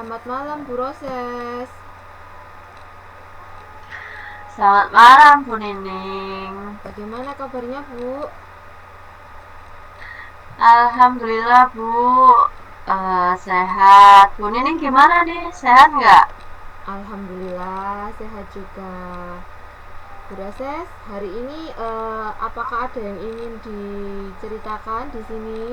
Selamat malam Bu Roses. Selamat malam Bu Nining. Bagaimana kabarnya Bu? Alhamdulillah Bu, sehat. Bu Nining gimana nih? Sehat nggak? Alhamdulillah sehat juga. Bu Roses, hari ini apakah ada yang ingin diceritakan di sini?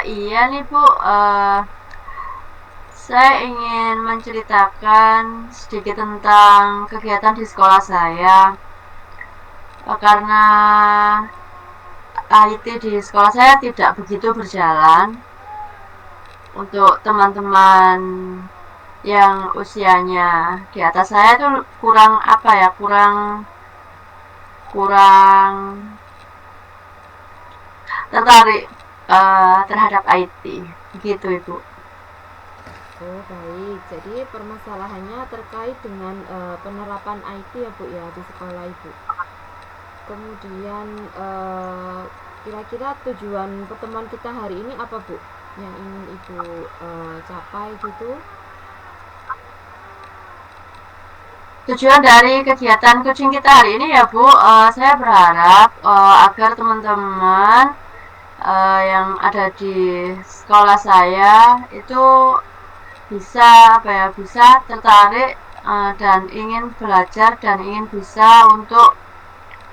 Iya nih Bu, saya ingin menceritakan sedikit tentang kegiatan di sekolah saya. Karena IT di sekolah saya tidak begitu berjalan untuk teman-teman yang usianya di atas saya tuh kurang apa ya, kurang kurang tertarik terhadap IT begitu Ibu. Oh baik, jadi permasalahannya terkait dengan penerapan IT ya Bu ya di sekolah Ibu. Kemudian kira-kira tujuan pertemuan kita hari ini apa Bu? Yang ingin Ibu capai gitu? Tujuan dari kegiatan coaching kita hari ini ya Bu, saya berharap agar teman-teman yang ada di sekolah saya itu bisa apa ya, bisa tertarik dan ingin belajar dan ingin bisa untuk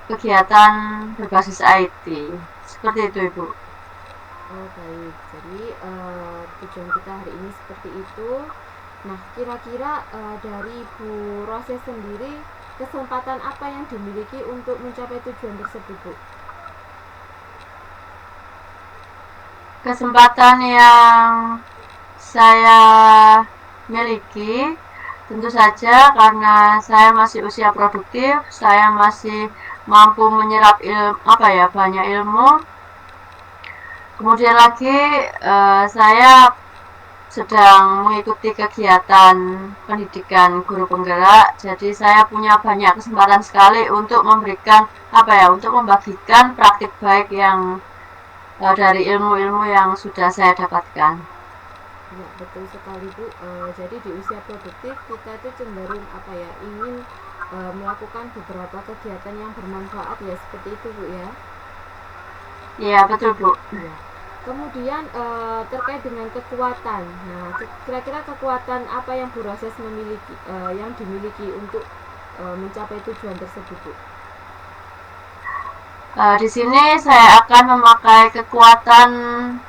kegiatan berbasis IT. Seperti itu Ibu. Oh baik, jadi tujuan kita hari ini seperti itu. Nah kira-kira dari Bu Rose sendiri kesempatan apa yang dimiliki untuk mencapai tujuan tersebut Bu? Kesempatan yang saya miliki tentu saja karena saya masih usia produktif, saya masih mampu menyerap banyak ilmu. Kemudian lagi saya sedang mengikuti kegiatan pendidikan guru penggerak, jadi saya punya banyak kesempatan sekali untuk memberikan untuk membagikan praktik baik yang dari ilmu-ilmu yang sudah saya dapatkan. Ya betul sekali Bu. Jadi di usia produktif kita itu cenderung ingin melakukan beberapa kegiatan yang bermanfaat ya seperti itu Bu ya. Iya betul Bu. Iya. Kemudian terkait dengan kekuatan. Nah, kira-kira kekuatan apa yang Bu Roses memiliki, yang dimiliki untuk mencapai tujuan tersebut, Bu? Di sini saya akan memakai kekuatan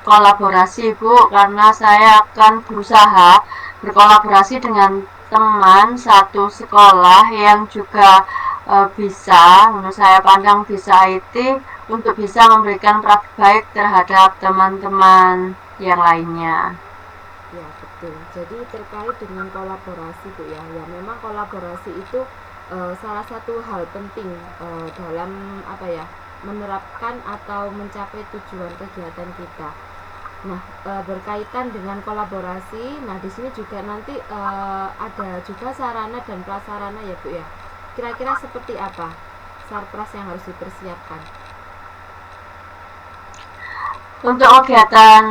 kolaborasi, Bu, karena saya akan berusaha berkolaborasi dengan teman satu sekolah yang juga bisa, menurut saya pandang bisa IT, untuk bisa memberikan praktik baik terhadap teman-teman yang lainnya. Ya, betul. Jadi terkait dengan kolaborasi, Bu ya. Ya, memang kolaborasi itu salah satu hal penting dalam menerapkan atau mencapai tujuan kegiatan kita. Nah, berkaitan dengan kolaborasi, nah di sini juga nanti ada juga sarana dan prasarana ya, Bu ya. Kira-kira seperti apa sarpras yang harus dipersiapkan? Untuk kegiatan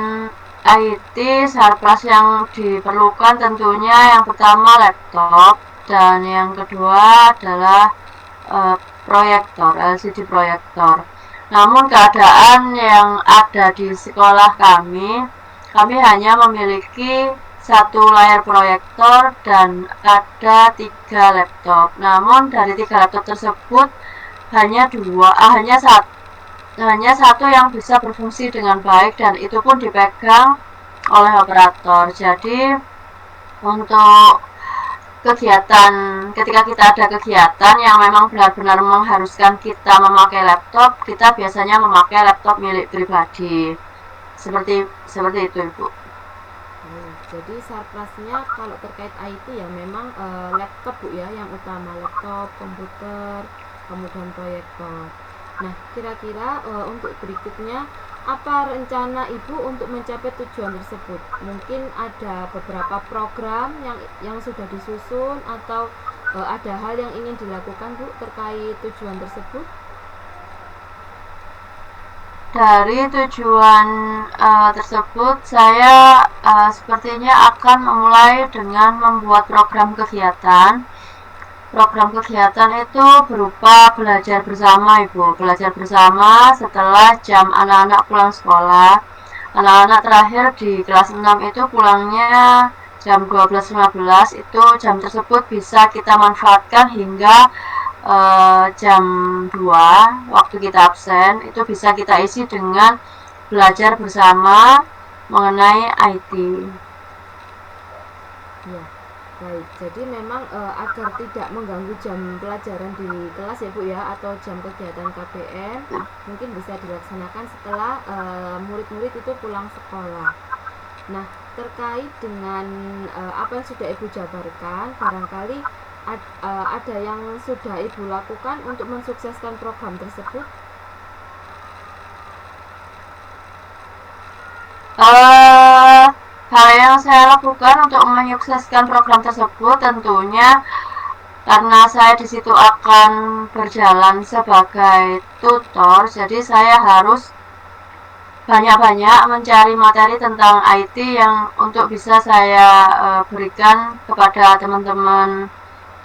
IT, sarpras yang diperlukan tentunya yang pertama laptop dan yang kedua adalah proyektor, LCD proyektor. Namun keadaan yang ada di sekolah kami hanya memiliki satu layar proyektor dan ada 3 laptop. Namun dari 3 laptop tersebut hanya satu yang bisa berfungsi dengan baik dan itu pun dipegang oleh operator. Jadi untuk kegiatan ketika kita ada kegiatan yang memang benar-benar mengharuskan kita memakai laptop, kita biasanya memakai laptop milik pribadi. Seperti itu, Ibu. Jadi sarprasnya kalau terkait IT ya memang laptop Bu ya yang utama, laptop, komputer, kemudian proyektor. Nah, kira-kira untuk berikutnya apa rencana Ibu untuk mencapai tujuan tersebut? Mungkin ada beberapa program yang sudah disusun atau ada hal yang ingin dilakukan Bu terkait tujuan tersebut? dari tujuan tersebut, saya sepertinya akan memulai dengan membuat program kegiatan. Program kegiatan itu berupa belajar bersama, Ibu. Belajar bersama setelah jam anak-anak pulang sekolah. Anak-anak terakhir di kelas 6 itu pulangnya jam 12.15. Itu jam tersebut bisa kita manfaatkan hingga jam 2 waktu kita absen. Itu bisa kita isi dengan belajar bersama mengenai IT. Ya, baik. Jadi memang agar tidak mengganggu jam pelajaran di kelas ya Bu ya, atau jam kegiatan KBM, mungkin bisa dilaksanakan setelah murid-murid itu pulang sekolah. Nah, terkait dengan apa yang sudah Ibu jabarkan, barangkali ada yang sudah Ibu lakukan untuk mensukseskan program tersebut. Hal yang saya lakukan untuk menyukseskan program tersebut tentunya karena saya di situ akan berjalan sebagai tutor, jadi saya harus banyak-banyak mencari materi tentang IT yang untuk bisa saya berikan kepada teman-teman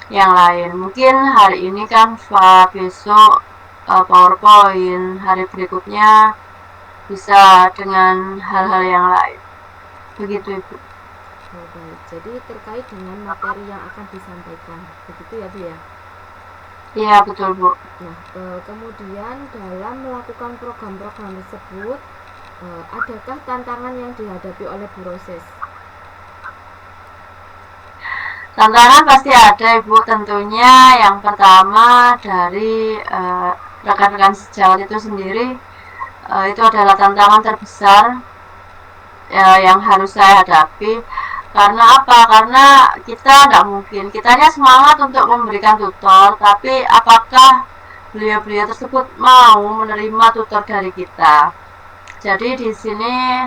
yang lain. Mungkin hari ini Canva, besok PowerPoint, hari berikutnya bisa dengan hal-hal yang lain. Begitu, Ibu. Oh, baik. Jadi terkait dengan materi yang akan disampaikan, begitu ya Bu ya? Iya, betul, Bu. Nah, kemudian dalam melakukan program-program tersebut, adakah tantangan yang dihadapi oleh Bu Roses? Tantangan pasti ada, Ibu. Tentunya yang pertama dari rekan-rekan sejawat itu sendiri, itu adalah tantangan terbesar yang harus saya hadapi. Karena apa? Karena kita tidak mungkin, kitanya semangat untuk memberikan tutor, tapi apakah beliau-beliau tersebut mau menerima tutor dari kita? Jadi di sini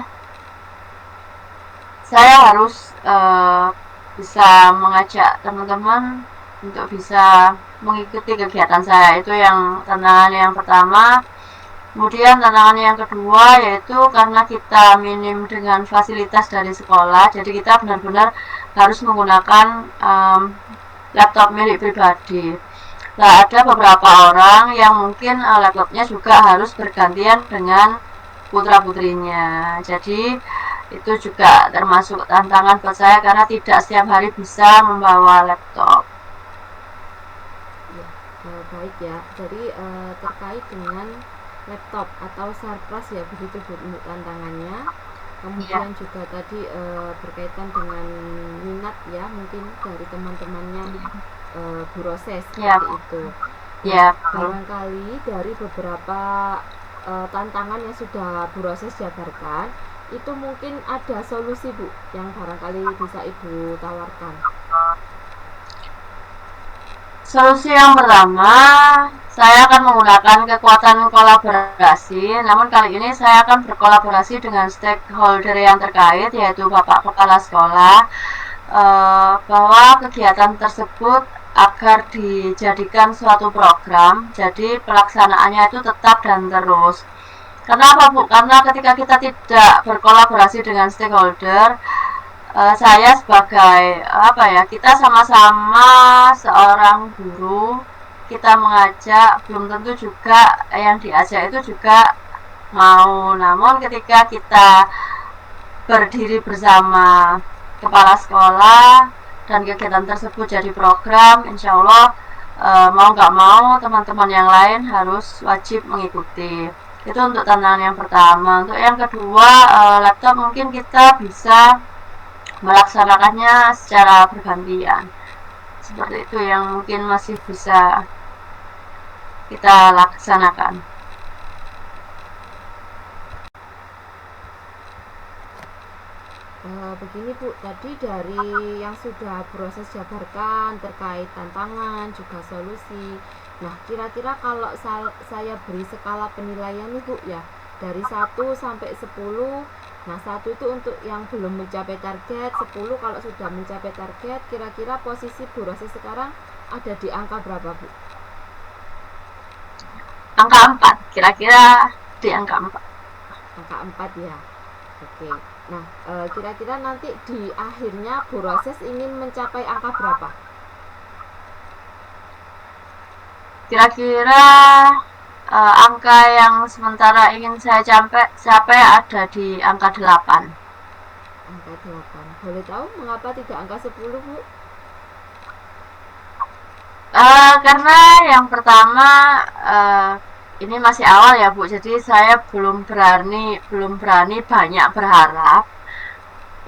saya harus bisa mengajak teman-teman untuk bisa mengikuti kegiatan saya. Itu yang tantangan yang pertama. Kemudian tantangan yang kedua yaitu karena kita minim dengan fasilitas dari sekolah, jadi kita benar-benar harus menggunakan laptop milik pribadi. Nah, ada beberapa orang yang mungkin laptopnya juga harus bergantian dengan putra-putrinya. Jadi itu juga termasuk tantangan buat saya karena tidak setiap hari bisa membawa laptop. Ya, baik ya. Jadi terkait dengan laptop atau surplus ya, begitu Bu untuk tantangannya. Kemudian juga tadi berkaitan dengan minat ya, mungkin dari teman-temannya Bu Roses seperti itu. Ya, Barangkali dari beberapa tantangan yang sudah Bu Roses jabarkan, itu mungkin ada solusi Bu yang barangkali bisa Ibu tawarkan. solusi yang pertama, saya akan menggunakan kekuatan kolaborasi, namun kali ini saya akan berkolaborasi dengan stakeholder yang terkait, yaitu Bapak Kepala Sekolah, bahwa kegiatan tersebut agar dijadikan suatu program, jadi pelaksanaannya itu tetap dan terus. Kenapa, Bu? Karena ketika kita tidak berkolaborasi dengan stakeholder, saya sebagai apa ya, kita sama-sama seorang guru, kita mengajak belum tentu juga yang diajak itu juga mau. Namun ketika kita berdiri bersama kepala sekolah dan kegiatan tersebut jadi program, insya Allah mau nggak mau teman-teman yang lain harus wajib mengikuti. Itu untuk tantangan yang pertama. Untuk yang kedua, laptop mungkin kita bisa melaksanakannya secara bergantian. Seperti itu yang mungkin masih bisa kita laksanakan. Begini Bu, tadi dari yang sudah proses jabarkan terkait tantangan juga solusi. Nah, kira-kira kalau saya beri skala penilaian nih Bu ya, dari 1 sampai 10. Nah, 1 itu untuk yang belum mencapai target, 10 kalau sudah mencapai target. Kira-kira posisi Bu Rosi sekarang ada di angka berapa Bu? Angka 4, kira-kira di angka 4. angka 4 ya. Oke. Nah, kira-kira nanti di akhirnya Bu Roses ingin mencapai angka berapa? Kira-kira angka yang sementara ingin saya capai ada di angka 8. Angka 8. Boleh tahu mengapa tidak angka 10, Bu? Karena yang pertama ini masih awal ya Bu, jadi saya belum berani banyak berharap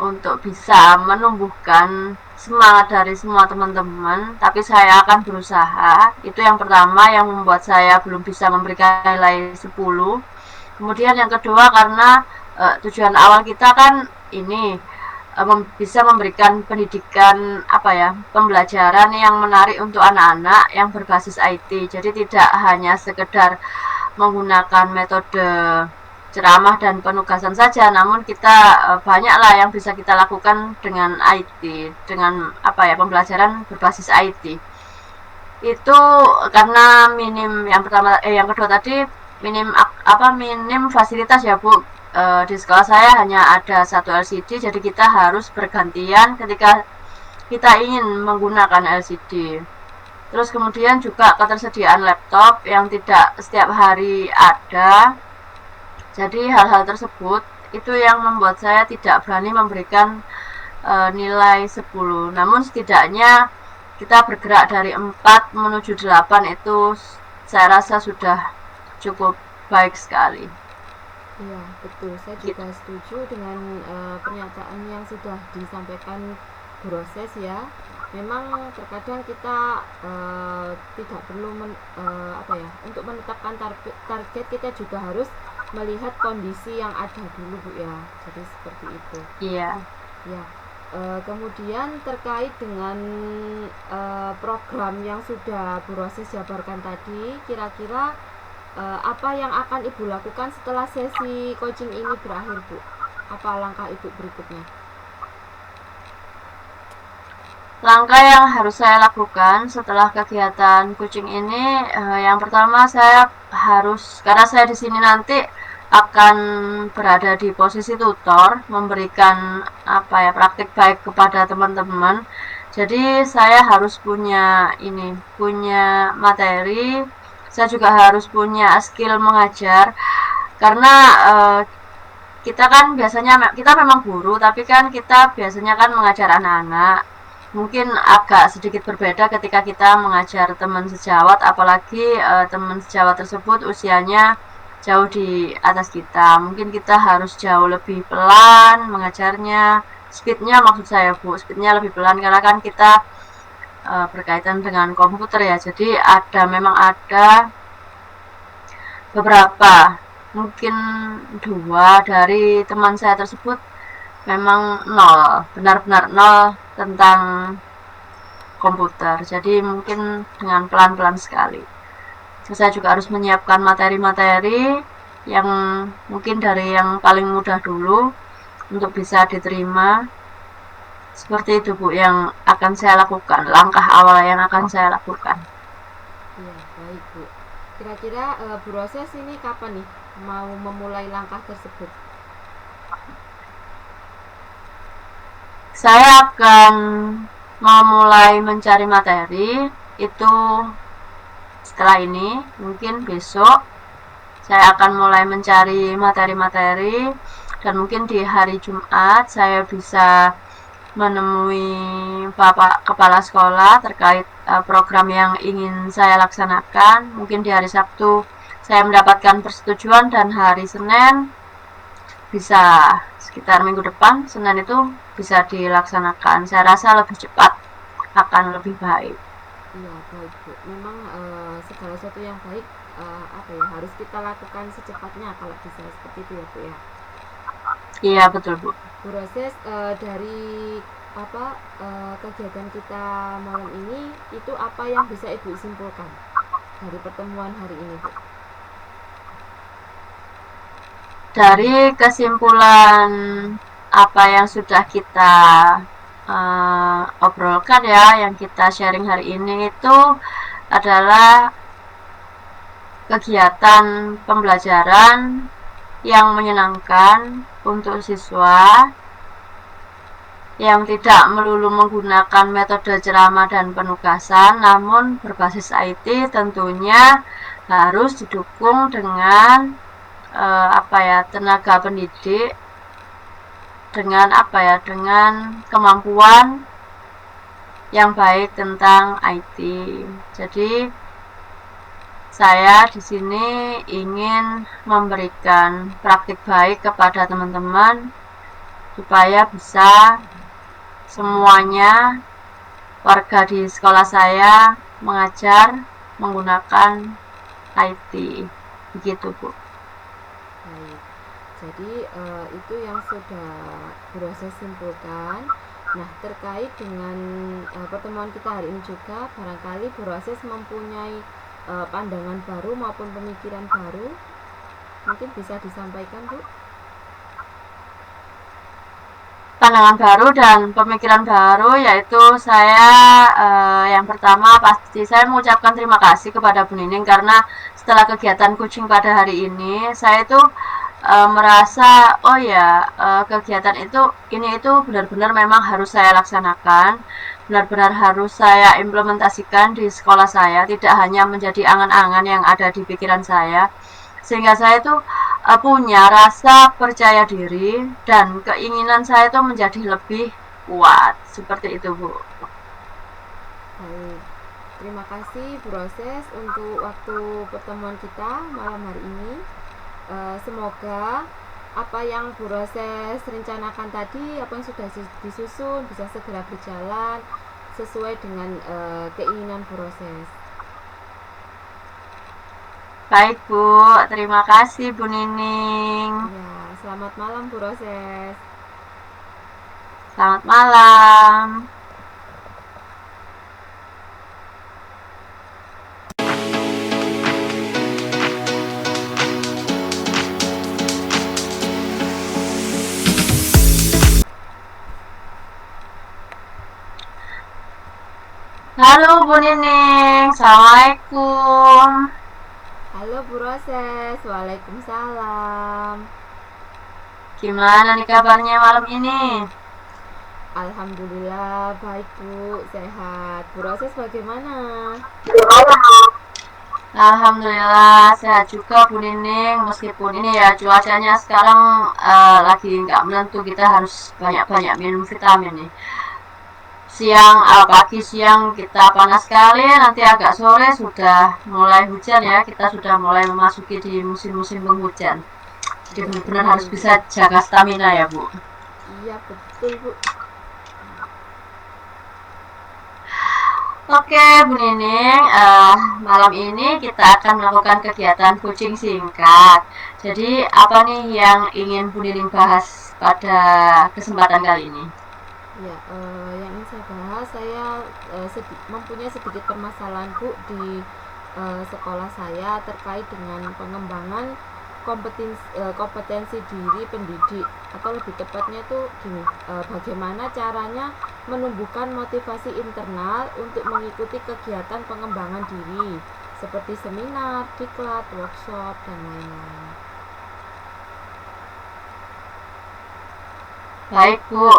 untuk bisa menumbuhkan semangat dari semua teman-teman, tapi saya akan berusaha. Itu yang pertama yang membuat saya belum bisa memberikan nilai 10. Kemudian yang kedua karena tujuan awal kita kan ini bisa memberikan pendidikan pembelajaran yang menarik untuk anak-anak yang berbasis IT. Jadi tidak hanya sekedar menggunakan metode ceramah dan penugasan saja, namun kita banyaklah yang bisa kita lakukan dengan IT, dengan pembelajaran berbasis IT. Itu karena yang kedua tadi minim fasilitas ya Bu. Di sekolah saya hanya ada satu LCD, jadi kita harus bergantian ketika kita ingin menggunakan LCD. Terus kemudian juga ketersediaan laptop yang tidak setiap hari ada. Jadi hal-hal tersebut itu yang membuat saya tidak berani memberikan nilai 10. Namun setidaknya kita bergerak dari 4 menuju 8 itu saya rasa sudah cukup baik sekali. Iya, betul. Saya juga setuju dengan pernyataan yang sudah disampaikan Bu Roses ya. Memang terkadang kita tidak perlu untuk menetapkan target, kita juga harus melihat kondisi yang ada dulu Bu ya. Jadi seperti itu. Iya. Ya. Kemudian terkait dengan program yang sudah Bu Roses jabarkan tadi, kira-kira apa yang akan Ibu lakukan setelah sesi coaching ini berakhir, Bu? Apa langkah Ibu berikutnya? Langkah yang harus saya lakukan setelah kegiatan coaching ini, yang pertama saya harus, karena saya di sini nanti akan berada di posisi tutor, memberikan praktik baik kepada teman-teman. Jadi saya harus punya materi. Saya juga harus punya skill mengajar, karena kita kan biasanya kita memang guru, tapi kan kita biasanya kan mengajar anak-anak. Mungkin agak sedikit berbeda ketika kita mengajar teman sejawat, apalagi teman sejawat tersebut usianya jauh di atas kita. Mungkin kita harus jauh lebih pelan mengajarnya. Speednya maksud saya Bu, speednya lebih pelan karena kan kita berkaitan dengan komputer ya. Jadi memang ada beberapa, mungkin 2 dari teman saya tersebut memang benar-benar nol tentang komputer. Jadi mungkin dengan pelan-pelan sekali. Saya juga harus menyiapkan materi-materi yang mungkin dari yang paling mudah dulu untuk bisa diterima. Seperti itu Bu yang akan saya lakukan, langkah awal yang akan saya lakukan. Iya, baik Bu. Kira-kira Bu Roses ini kapan nih mau memulai langkah tersebut? Saya akan memulai mencari materi itu setelah ini, mungkin besok saya akan mulai mencari materi-materi, dan mungkin di hari Jumat saya bisa menemui Bapak Kepala Sekolah terkait program yang ingin saya laksanakan. Mungkin di hari Sabtu saya mendapatkan persetujuan, dan hari Senin bisa sekitar minggu depan, Senin itu bisa dilaksanakan. Saya rasa lebih cepat akan lebih baik. Iya, baik Bu. Memang segala sesuatu yang baik harus kita lakukan secepatnya kalau bisa seperti itu ya Bu ya. Iya betul Bu. Bu Roses, dari kegiatan kita malam ini itu apa yang bisa Ibu simpulkan dari pertemuan hari ini Bu? Dari kesimpulan apa yang sudah kita obrolkan ya, yang kita sharing hari ini itu adalah kegiatan pembelajaran yang menyenangkan untuk siswa, yang tidak melulu menggunakan metode ceramah dan penugasan, namun berbasis IT tentunya harus didukung dengan tenaga pendidik dengan kemampuan yang baik tentang IT. Jadi saya di sini ingin memberikan praktik baik kepada teman-teman supaya bisa semuanya warga di sekolah saya mengajar menggunakan IT. Begitu, Bu. Baik. Jadi itu yang sudah proses simpulkan. Nah, terkait dengan pertemuan kita hari ini juga, barangkali proses mempunyai pandangan baru maupun pemikiran baru, mungkin bisa disampaikan, Bu. Pandangan baru dan pemikiran baru yaitu saya yang pertama pasti saya mengucapkan terima kasih kepada Bu Nining karena setelah kegiatan coaching pada hari ini saya itu merasa kegiatan itu benar-benar memang harus saya laksanakan, benar-benar harus saya implementasikan di sekolah saya, tidak hanya menjadi angan-angan yang ada di pikiran saya, sehingga saya itu punya rasa percaya diri dan keinginan saya itu menjadi lebih kuat, seperti itu, Bu. Baik. Terima kasih proses untuk waktu pertemuan kita malam hari ini. Semoga apa yang proses rencanakan tadi, apa yang sudah disusun bisa segera berjalan sesuai dengan keinginan proses. Baik, Bu. Terima kasih, Bu Nining. Ya, selamat malam proses. Selamat malam. Halo, Bu Nining. Assalamualaikum. Halo proses, waalaikumsalam. Gimana nih kabarnya malam ini? Alhamdulillah baik Bu, sehat. Proses bagaimana? Alhamdulillah sehat juga Bu Nining, meskipun ini ya cuacanya sekarang lagi nggak menentu, kita harus banyak-banyak minum vitamin nih. Pagi siang kita panas sekali, nanti agak sore sudah mulai hujan ya, kita sudah mulai memasuki di musim-musim penghujan. Jadi Ya, benar-benar harus betul Bu. bisa jaga stamina ya, Bu. Iya betul Bu. Oke, Bu Nining, malam ini kita akan melakukan kegiatan coaching singkat. Jadi, apa nih yang ingin Bu Nining bahas pada kesempatan kali ini? Ya, yang ingin saya bahas, saya mempunyai sedikit permasalahan Bu di sekolah saya terkait dengan pengembangan kompetensi diri pendidik, atau lebih tepatnya itu gini, bagaimana caranya menumbuhkan motivasi internal untuk mengikuti kegiatan pengembangan diri seperti seminar, diklat, workshop, dan lain-lain. Baik, Bu.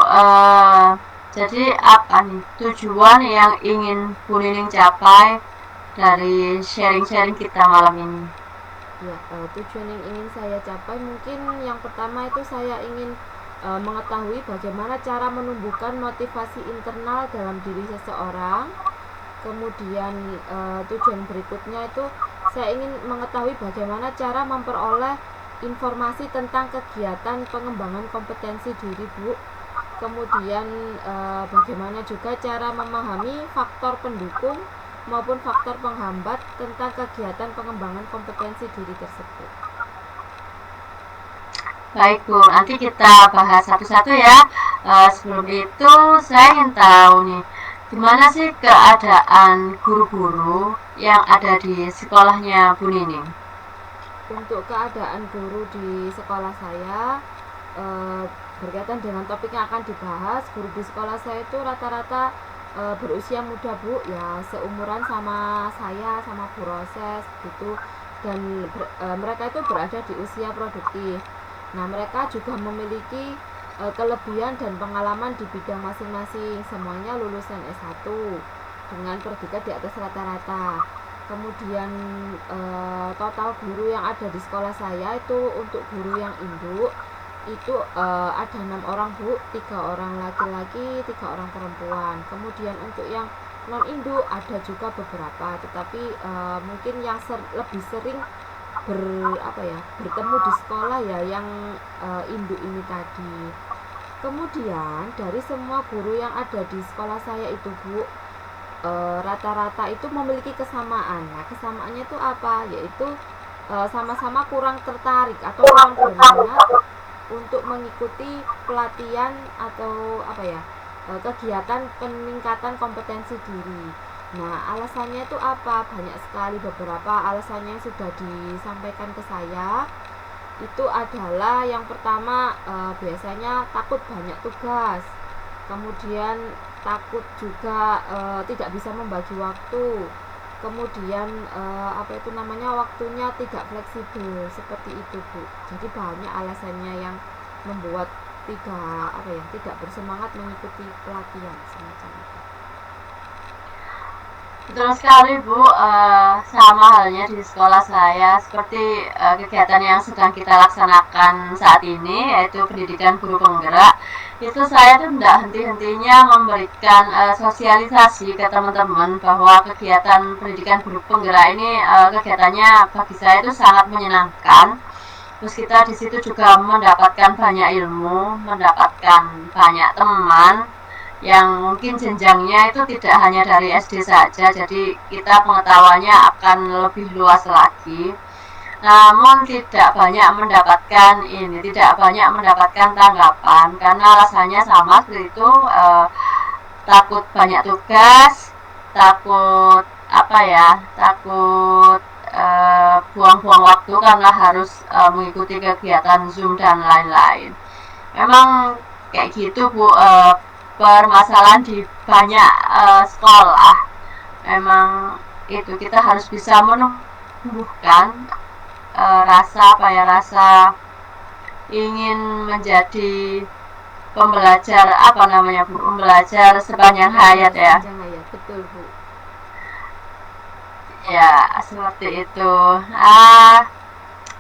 Jadi, apa nih tujuan yang ingin Bu Nining capai dari sharing-sharing kita malam ini? Ya, tujuan yang ingin saya capai mungkin yang pertama itu saya ingin mengetahui bagaimana cara menumbuhkan motivasi internal dalam diri seseorang. Kemudian tujuan berikutnya itu saya ingin mengetahui bagaimana cara memperoleh informasi tentang kegiatan pengembangan kompetensi diri, Bu. Kemudian bagaimana juga cara memahami faktor pendukung maupun faktor penghambat tentang kegiatan pengembangan kompetensi diri tersebut. Baik, Bu. Nanti kita bahas satu-satu ya. Sebelum itu, saya ingin tahu nih, gimana sih keadaan guru-guru yang ada di sekolahnya Bu Nining? Untuk keadaan guru di sekolah saya, berkaitan dengan topik yang akan dibahas, guru di sekolah saya itu rata-rata berusia muda Bu, ya seumuran sama saya, sama Bu Roses gitu. dan mereka itu berada di usia produktif. Nah, mereka juga memiliki kelebihan dan pengalaman di bidang masing-masing. Semuanya lulusan S1 dengan predikat di atas rata-rata. Kemudian total guru yang ada di sekolah saya itu untuk guru yang induk itu ada 6 orang Bu, 3 orang laki-laki, 3 orang perempuan. Kemudian untuk yang non induk ada juga beberapa, tetapi mungkin yang lebih sering bertemu di sekolah ya yang induk ini tadi. Kemudian dari semua guru yang ada di sekolah saya itu Bu, rata-rata itu memiliki kesamaan. Nah, kesamaannya itu apa? Yaitu sama-sama kurang tertarik atau kurang berminat untuk mengikuti pelatihan atau kegiatan peningkatan kompetensi diri. Nah, alasannya itu apa? Banyak sekali, beberapa alasannya yang sudah disampaikan ke saya. Itu adalah yang pertama, biasanya takut banyak tugas. Kemudian takut juga tidak bisa membagi waktu. Kemudian waktunya tidak fleksibel, seperti itu Bu. Jadi banyak alasannya yang membuat tidak bersemangat mengikuti pelatihan semacam itu. Betul sekali Bu, sama halnya di sekolah saya seperti kegiatan yang sedang kita laksanakan saat ini, yaitu pendidikan guru penggerak. Itu saya tuh tidak henti-hentinya memberikan sosialisasi ke teman-teman bahwa kegiatan pendidikan guru penggerak ini kegiatannya bagi saya itu sangat menyenangkan. Terus kita di situ juga mendapatkan banyak ilmu, mendapatkan banyak teman yang mungkin jenjangnya itu tidak hanya dari SD saja, jadi kita pengetahuannya akan lebih luas lagi. Namun tidak banyak mendapatkan tanggapan karena alasannya sama seperti itu, takut banyak tugas, takut buang-buang waktu karena harus mengikuti kegiatan Zoom dan lain-lain. Memang kayak gitu Bu, permasalahan di banyak sekolah. Memang itu kita harus bisa menumbuhkan rasa ingin menjadi pembelajar pembelajar sepanjang hayat ya. Sepanjang hayat, betul Bu. Ya, seperti itu.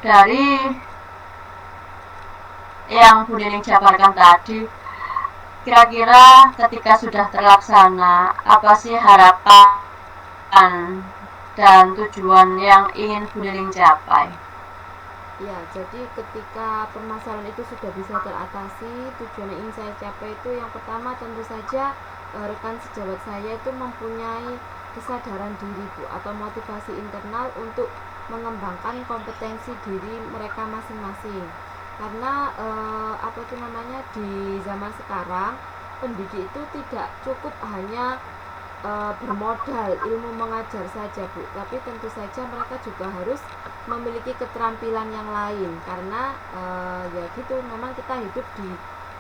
Dari yang Bu Nining jabarkan tadi, kira-kira ketika sudah terlaksana, apa sih harapan dan tujuan yang ingin Bu Nining capai? Ya, jadi ketika permasalahan itu sudah bisa teratasi, tujuan yang ingin saya capai itu yang pertama tentu saja rekan sejawat saya itu mempunyai kesadaran diri Bu, atau motivasi internal untuk mengembangkan kompetensi diri mereka masing-masing. Karena di zaman sekarang pendidik itu tidak cukup hanya bermodal ilmu mengajar saja Bu, tapi tentu saja mereka juga harus memiliki keterampilan yang lain karena memang kita hidup di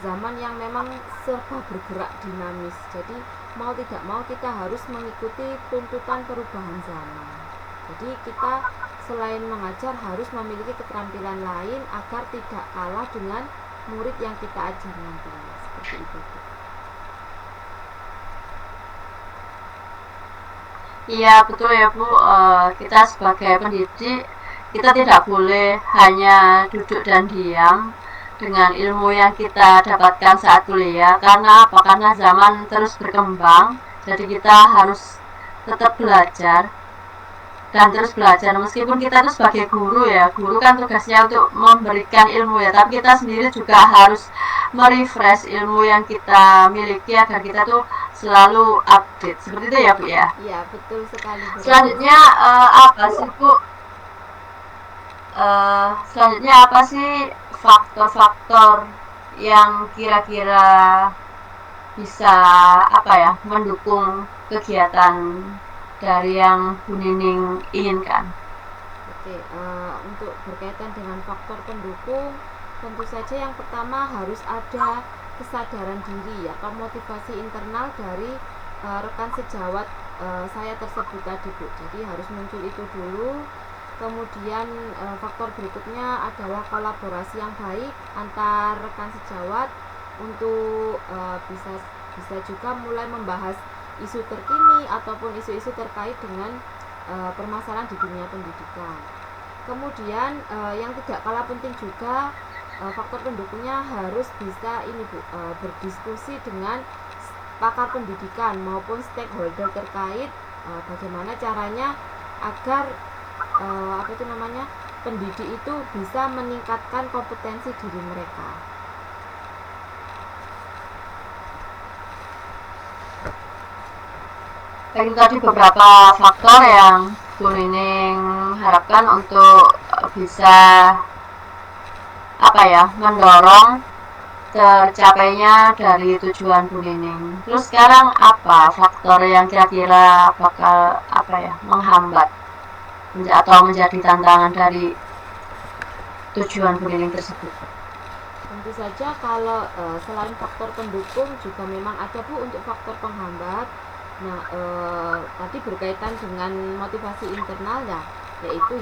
zaman yang memang serba bergerak dinamis. Jadi mau tidak mau kita harus mengikuti tuntutan perubahan zaman. Jadi kita selain mengajar harus memiliki keterampilan lain agar tidak kalah dengan murid yang kita ajar nantinya, seperti itu. Iya betul ya Bu, kita sebagai pendidik kita tidak boleh hanya duduk dan diam dengan ilmu yang kita dapatkan saat kuliah. Karena apa? Karena zaman terus berkembang, jadi kita harus tetap belajar dan terus belajar. Meskipun kita itu sebagai guru ya, guru kan tugasnya untuk memberikan ilmu ya, tapi kita sendiri juga harus merefresh ilmu yang kita miliki agar kita tuh selalu update. Seperti itu ya Bu ya? Iya betul sekali Bu. Selanjutnya apa sih Bu? Selanjutnya apa sih faktor-faktor yang kira-kira bisa mendukung kegiatan dari yang Bu Nining inginkan? Oke, untuk berkaitan dengan faktor pendukung, tentu saja yang pertama harus ada kesadaran diri atau motivasi internal dari rekan sejawat saya tersebut tadi Bu. Jadi harus muncul itu dulu. Kemudian faktor berikutnya adalah kolaborasi yang baik antar rekan sejawat untuk bisa juga mulai membahas isu terkini ataupun isu-isu terkait dengan permasalahan di dunia pendidikan. Kemudian yang tidak kalah penting juga faktor pendukungnya harus bisa berdiskusi dengan pakar pendidikan maupun stakeholder terkait bagaimana caranya agar pendidik itu bisa meningkatkan kompetensi diri mereka. Itu tadi beberapa faktor yang Bu Nining harapkan untuk bisa mendorong tercapainya dari tujuan Bu Nining. Terus sekarang apa faktor yang kira-kira bakal menghambat atau menjadi tantangan dari tujuan Bu Nining tersebut? Tentu saja kalau selain faktor pendukung juga memang ada Bu untuk faktor penghambat. Nah, tadi berkaitan dengan motivasi internal yaitu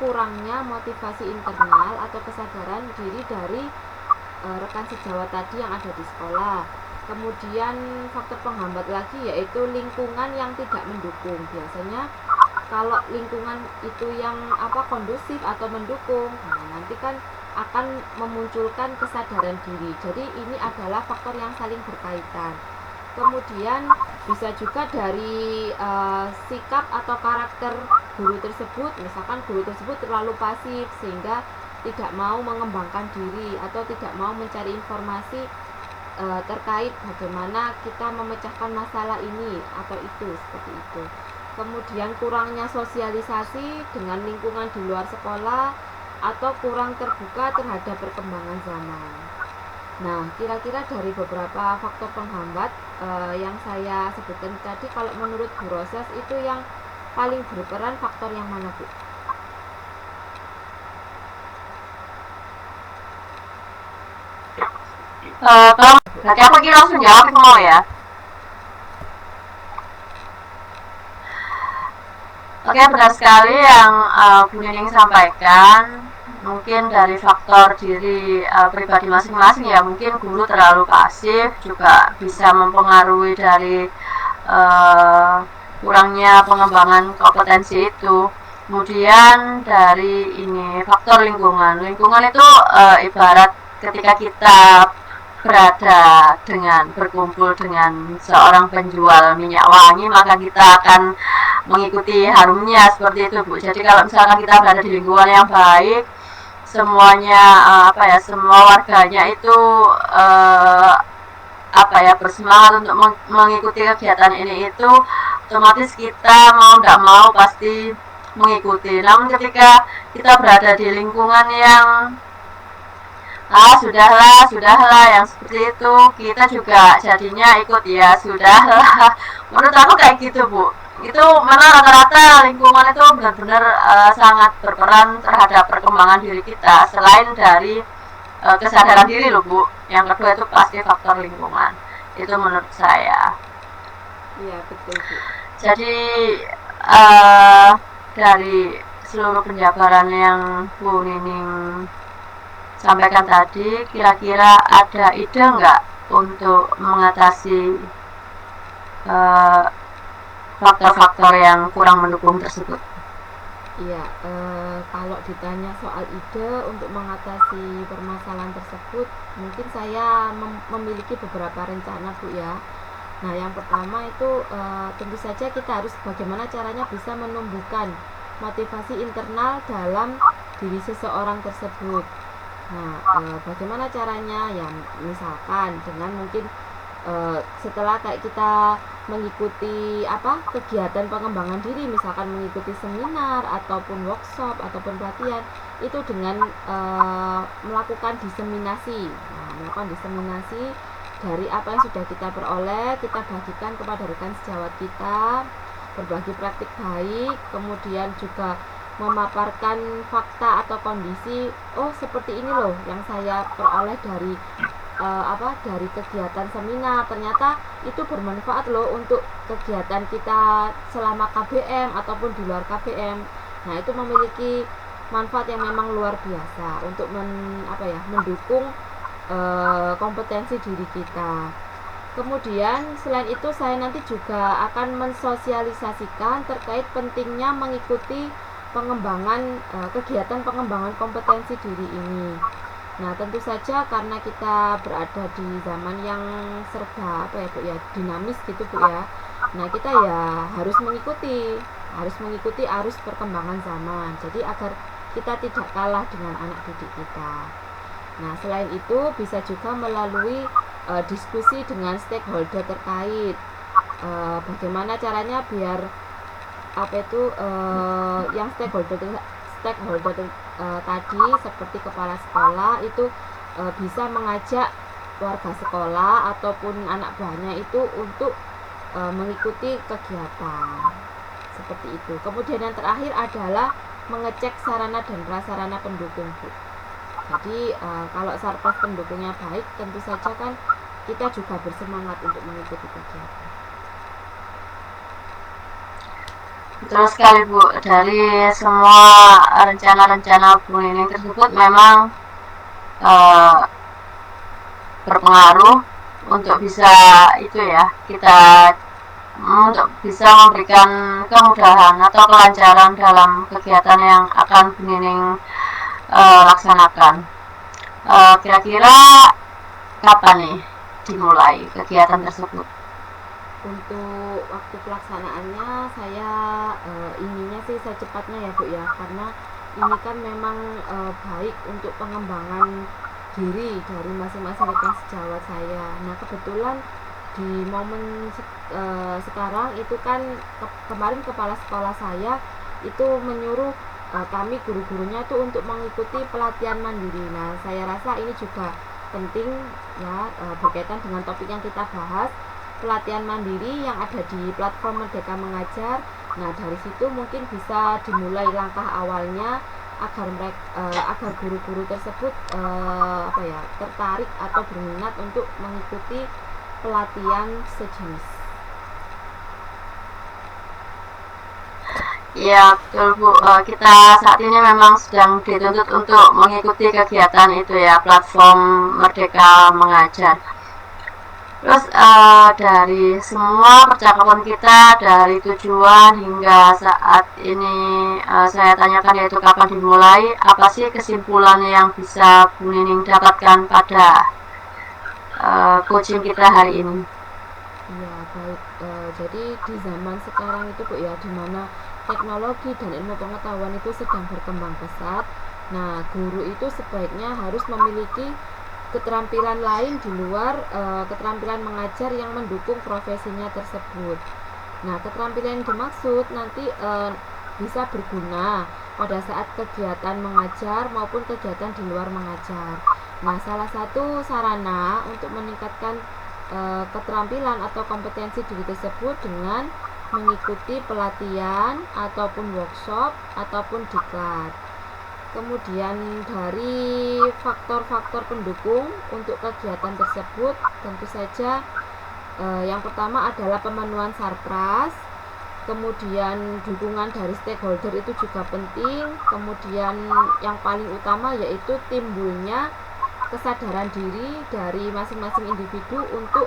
kurangnya motivasi internal atau kesadaran diri dari rekan sejawat tadi yang ada di sekolah. Kemudian faktor penghambat lagi yaitu lingkungan yang tidak mendukung. Biasanya kalau lingkungan itu yang kondusif atau mendukung, nanti kan akan memunculkan kesadaran diri. Jadi ini adalah faktor yang saling berkaitan. Kemudian bisa juga dari sikap atau karakter guru tersebut. Misalkan guru tersebut terlalu pasif sehingga tidak mau mengembangkan diri atau tidak mau mencari informasi terkait bagaimana kita memecahkan masalah ini atau itu, seperti itu. Kemudian kurangnya sosialisasi dengan lingkungan di luar sekolah atau kurang terbuka terhadap perkembangan zaman. Nah, kira-kira dari beberapa faktor penghambat yang saya sebutkan tadi, kalau menurut Bu Roses itu yang paling berperan faktor yang mana, Bu? Berarti aku langsung jawab mau ya. Oke, benar sekali yang Bu Nining sampaikan. Mungkin dari faktor diri pribadi masing-masing ya, mungkin guru terlalu pasif juga bisa mempengaruhi dari kurangnya pengembangan kompetensi itu. Kemudian dari ini faktor lingkungan itu ibarat ketika kita berkumpul dengan seorang penjual minyak wangi, maka kita akan mengikuti harumnya, seperti itu Bu. Jadi kalau misalkan kita berada di lingkungan yang baik, semuanya semua warganya itu bersemangat untuk mengikuti kegiatan ini, itu otomatis kita mau nggak mau pasti mengikuti. Namun ketika kita berada di lingkungan yang sudahlah yang seperti itu, kita juga jadinya ikut ya sudahlah. Menurut aku kayak gitu Bu. Itu mana rata-rata lingkungan itu benar-benar sangat berperan terhadap perkembangan diri kita. Selain dari kesadaran diri loh Bu, yang kedua itu pasti faktor lingkungan. Itu menurut saya. Iya, betul Bu. Jadi dari seluruh penjabaran yang Bu Nining sampaikan tadi, kira-kira ada ide nggak untuk mengatasi faktor-faktor yang kurang mendukung tersebut? Iya, kalau ditanya soal ide untuk mengatasi permasalahan tersebut, mungkin saya memiliki beberapa rencana Bu ya. Nah, yang pertama itu tentu saja kita harus bagaimana caranya bisa menumbuhkan motivasi internal dalam diri seseorang tersebut. Nah, bagaimana caranya? Ya, misalkan dengan mungkin setelah kayak kita mengikuti kegiatan pengembangan diri, misalkan mengikuti seminar ataupun workshop ataupun pelatihan, itu dengan melakukan diseminasi. Nah, melakukan diseminasi dari apa yang sudah kita peroleh, kita bagikan kepada rekan sejawat kita, berbagi praktik baik, kemudian juga memaparkan fakta atau kondisi, oh seperti ini loh yang saya peroleh dari dari kegiatan seminar, ternyata itu bermanfaat loh untuk kegiatan kita selama KBM ataupun di luar KBM. Nah, itu memiliki manfaat yang memang luar biasa untuk mendukung kompetensi diri kita. Kemudian selain itu saya nanti juga akan mensosialisasikan terkait pentingnya mengikuti kegiatan pengembangan kompetensi diri ini. Nah, tentu saja karena kita berada di zaman yang serba dinamis gitu Bu ya. Nah, kita ya harus mengikuti arus perkembangan zaman. Jadi agar kita tidak kalah dengan anak didik kita. Nah, selain itu bisa juga melalui diskusi dengan stakeholder terkait. Bagaimana caranya biar yang stakeholder tadi seperti kepala sekolah itu bisa mengajak warga sekolah ataupun anak buahnya itu untuk mengikuti kegiatan seperti itu. Kemudian yang terakhir adalah mengecek sarana dan prasarana pendukung Bu. Jadi kalau sarpras pendukungnya baik, tentu saja kan kita juga bersemangat untuk mengikuti kegiatan. Betul sekali Bu, dari semua rencana-rencana Bu Nining tersebut memang berpengaruh untuk bisa untuk bisa memberikan kemudahan atau kelancaran dalam kegiatan yang akan Bu Nining laksanakan. Kira-kira kapan nih dimulai kegiatan tersebut? Untuk waktu pelaksanaannya saya inginnya sih secepatnya ya Bu ya, karena ini kan memang baik untuk pengembangan diri dari masing-masing rekan sejawat saya. Nah, kebetulan di momen sekarang itu kan kemarin kepala sekolah saya itu menyuruh kami guru-gurunya itu untuk mengikuti pelatihan mandiri. Nah, saya rasa ini juga penting ya, berkaitan dengan topik yang kita bahas, pelatihan mandiri yang ada di platform Merdeka Mengajar. Nah, dari situ mungkin bisa dimulai langkah awalnya agar guru-guru tersebut tertarik atau berminat untuk mengikuti pelatihan sejenis. Ya betul Bu, kita saat ini memang sedang dituntut untuk mengikuti kegiatan itu ya, platform Merdeka Mengajar. Terus dari semua percakapan kita, dari tujuan hingga saat ini saya tanyakan yaitu kapan dimulai, apa sih kesimpulan yang bisa Bu Nining dapatkan pada coaching kita hari ini? Ya baik, jadi di zaman sekarang itu Bu ya, dimana teknologi dan ilmu pengetahuan itu sedang berkembang pesat. Nah, guru itu sebaiknya harus memiliki keterampilan lain di luar keterampilan mengajar yang mendukung profesinya tersebut. Nah, keterampilan yang dimaksud nanti bisa berguna pada saat kegiatan mengajar maupun kegiatan di luar mengajar. Nah, salah satu sarana untuk meningkatkan keterampilan atau kompetensi diri tersebut dengan mengikuti pelatihan ataupun workshop ataupun diklat. Kemudian dari faktor-faktor pendukung untuk kegiatan tersebut tentu saja yang pertama adalah pemenuhan sarpras, kemudian dukungan dari stakeholder itu juga penting, kemudian yang paling utama yaitu timbulnya kesadaran diri dari masing-masing individu untuk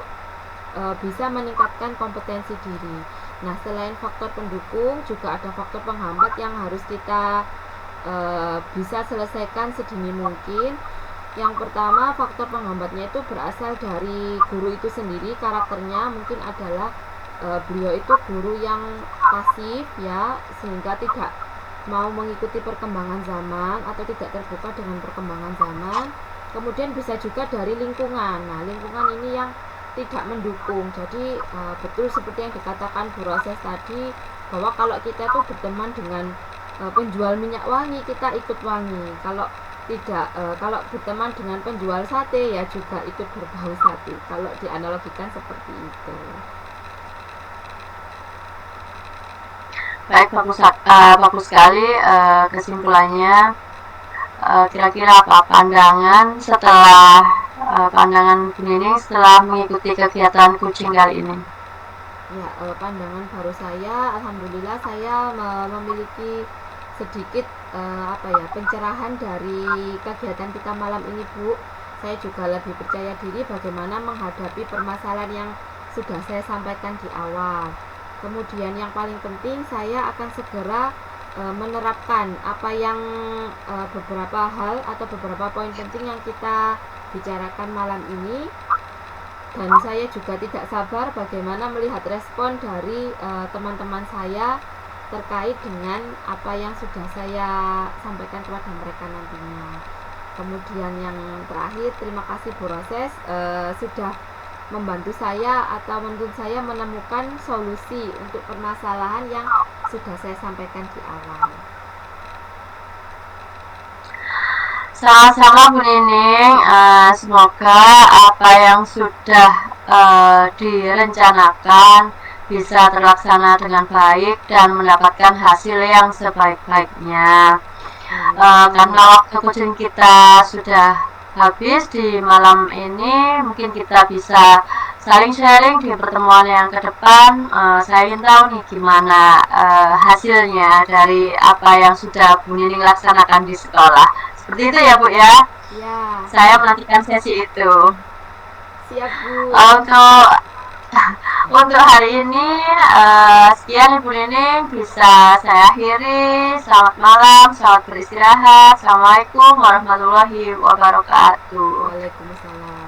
bisa meningkatkan kompetensi diri. Nah, selain faktor pendukung juga ada faktor penghambat yang harus kita bisa selesaikan sedini mungkin. Yang pertama, faktor penghambatnya itu berasal dari guru itu sendiri. Karakternya mungkin adalah beliau itu guru yang pasif ya, sehingga tidak mau mengikuti perkembangan zaman atau tidak terbuka dengan perkembangan zaman. Kemudian bisa juga dari lingkungan. Nah, lingkungan ini yang tidak mendukung. Jadi betul seperti yang dikatakan Bu Roses tadi, bahwa kalau kita tuh berteman dengan penjual minyak wangi, kita ikut wangi. Kalau tidak, kalau berteman dengan penjual sate ya juga ikut berbau sate. Kalau dianalogikan seperti itu. Baik, bagus sekali kesimpulannya. Kira-kira apa pandangan setelah pandangan Bu Nining setelah mengikuti kegiatan coaching kali ini? Ya, pandangan baru saya, alhamdulillah saya memiliki sedikit pencerahan dari kegiatan kita malam ini, Bu. Saya juga lebih percaya diri bagaimana menghadapi permasalahan yang sudah saya sampaikan di awal. Kemudian yang paling penting, saya akan segera menerapkan apa yang beberapa hal atau beberapa poin penting yang kita bicarakan malam ini. Dan saya juga tidak sabar bagaimana melihat respon dari teman-teman saya terkait dengan apa yang sudah saya sampaikan kepada mereka nantinya. Kemudian yang terakhir, terima kasih Bu Roses sudah membantu saya atau menuntun saya menemukan solusi untuk permasalahan yang sudah saya sampaikan di awal. Sama-sama Bu Nining, semoga apa yang sudah direncanakan bisa terlaksana dengan baik dan mendapatkan hasil yang sebaik-baiknya. Karena waktu coaching kita sudah habis di malam ini, mungkin kita bisa saling sharing di pertemuan yang ke depan. Saya ingin tahu nih gimana hasilnya dari apa yang sudah Bu Nining laksanakan di sekolah. Seperti itu ya Bu ya? Ya. Saya menantikan sesi itu. Siap Bu. Untuk hari ini sekian Ibu Nining bisa saya akhiri. Selamat malam, selamat beristirahat. Assalamualaikum warahmatullahi wabarakatuh. Waalaikumsalam.